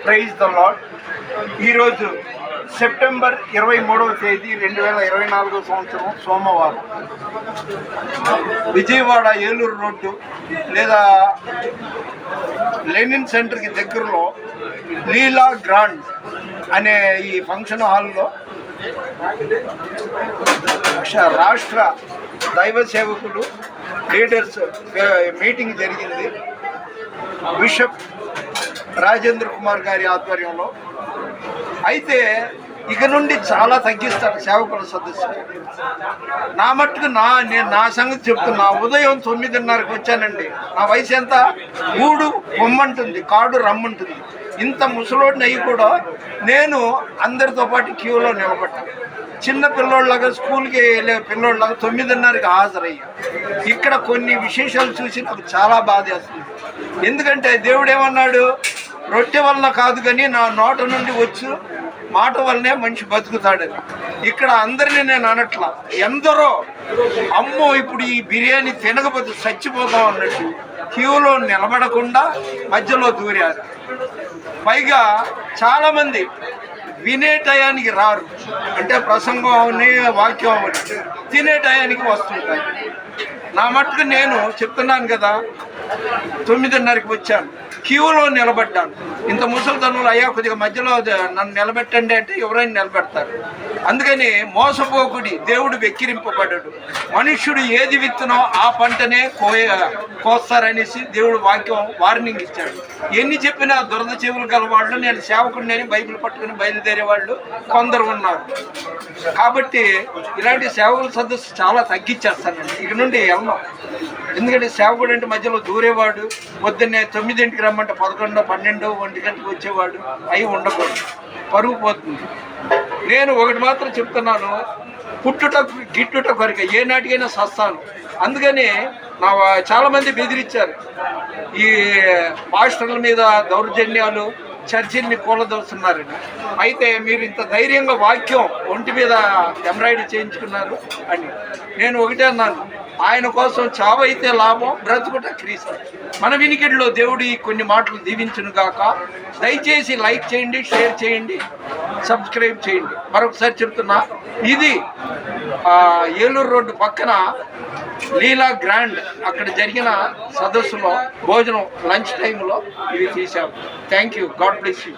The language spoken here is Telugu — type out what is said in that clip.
Praise the Lord. ఈరోజు సెప్టెంబర్ 23వ తేదీ 2024 సంవత్సరం సోమవారం. విజయవాడ ఏలూరు రోడ్డు లేదా లెనిన్ సెంటర్కి దగ్గరలో లీలా గ్రాండ్ అనే ఈ ఫంక్షన్ హాల్లో రాష్ట్ర దైవ సేవకులు లీడర్స్ మీటింగ్ జరిగింది. బిషప్ రాజేంద్ర కుమార్ గారి ఆధ్వర్యంలో. అయితే ఇక నుండి చాలా తగ్గిస్తాను సేవకుల సదస్సు. నా మట్టుకు నేను నా సంగతి చెప్తున్నా. ఉదయం 9:30కి వచ్చానండి. నా వయసు ఎంత? 3 పొమ్మంటుంది, కాడు రమ్మంటుంది. ఇంత ముసలోడిని అయ్యి కూడా నేను అందరితో పాటు క్యూలో నిలబడ్డాను. చిన్న పిల్లోళ్ళగా స్కూల్కి వెళ్ళే పిల్లోళ్ళగా 9:30కి హాజరయ్యా. ఇక్కడ కొన్ని విశేషాలు చూసి నాకు చాలా బాధ వేస్తుంది. ఎందుకంటే దేవుడు ఏమన్నాడు? రొట్టె వలన కాదు కానీ నా నోట నుండి వచ్చు మాట వల్లనే మనిషి బతుకుతాడని. ఇక్కడ అందరినీ నేను అనట్లా. ఎందరో అమ్మో ఇప్పుడు ఈ బిర్యానీ తినకపోతే చచ్చిపోతాం అన్నట్టు క్యూలో నిలబడకుండా మధ్యలో దూరారు. పైగా చాలామంది వినే టయానికి రారు. అంటే ప్రసంగం అవని వాక్యం అవని తినే టయానికి వస్తుంటారు. నా మట్టుకు నేను చెప్తున్నాను కదా, 9:30కి వచ్చాను, క్యూలో నిలబడ్డాను. ఇంత ముసలితనంలో అయ్యా కొద్దిగా మధ్యలో నన్ను నిలబెట్టండి అంటే ఎవరైనా నిలబెడతారు. అందుకని మోసపోకుడి, దేవుడు వెక్కిరింపబడ్డాడు. మనుష్యుడు ఏది విత్తునో ఆ పంటనే కోస్తారనేసి దేవుడు వాక్యం వార్నింగ్ ఇచ్చాడు. ఎన్ని చెప్పినా దురద చెవులు గల వాళ్ళు, నేను సేవకుడిని బైబిల్ పట్టుకుని బయలుదేరే వాళ్ళు కొందరు ఉన్నారు. కాబట్టి ఇలాంటి సేవకుల సదస్సు చాలా తగ్గించేస్తానండి. ఇక నుండి వెళ్ళను. ఎందుకంటే సేవకుడు అంటే మధ్యలో దూరేవాడు, పొద్దున్నే 9ంటికి రమ్మంటే 11, 12, 1 గంటకు వచ్చేవాడు అవి ఉండకూడదు, పరుగు పోతుంది. నేను ఒకటి మాత్రం చెప్తున్నాను, పుట్టుట గిట్టుట కొరిక ఏ నాటికైనా సస్తాను. అందుకని చాలామంది బెదిరించారు, ఈ పాస్టర్ల మీద దౌర్జన్యాలు, చర్చిల్ని కూలదోస్తున్నారని. అయితే మీరు ఇంత ధైర్యంగా వాక్యం ఒంటి మీద ఎంబ్రాయిడరీ చేయించుకున్నారు అని నేను ఒకటే అన్నాను, ఆయన కోసం చావైతే లాభం, బ్రతుకుట క్రీస్తు. మన వినికిడిలో దేవుడి కొన్ని మాటలు దీవించును గాక. దయచేసి లైక్ చేయండి, షేర్ చేయండి, సబ్స్క్రైబ్ చేయండి. మరొకసారి చెప్తున్నా, ఇది ఏలూరు రోడ్డు పక్కన లీలా గ్రాండ్ అక్కడ జరిగిన సదస్సులో భోజనం లంచ్ టైంలో ఇవి తీశాము. Thank you. God bless you.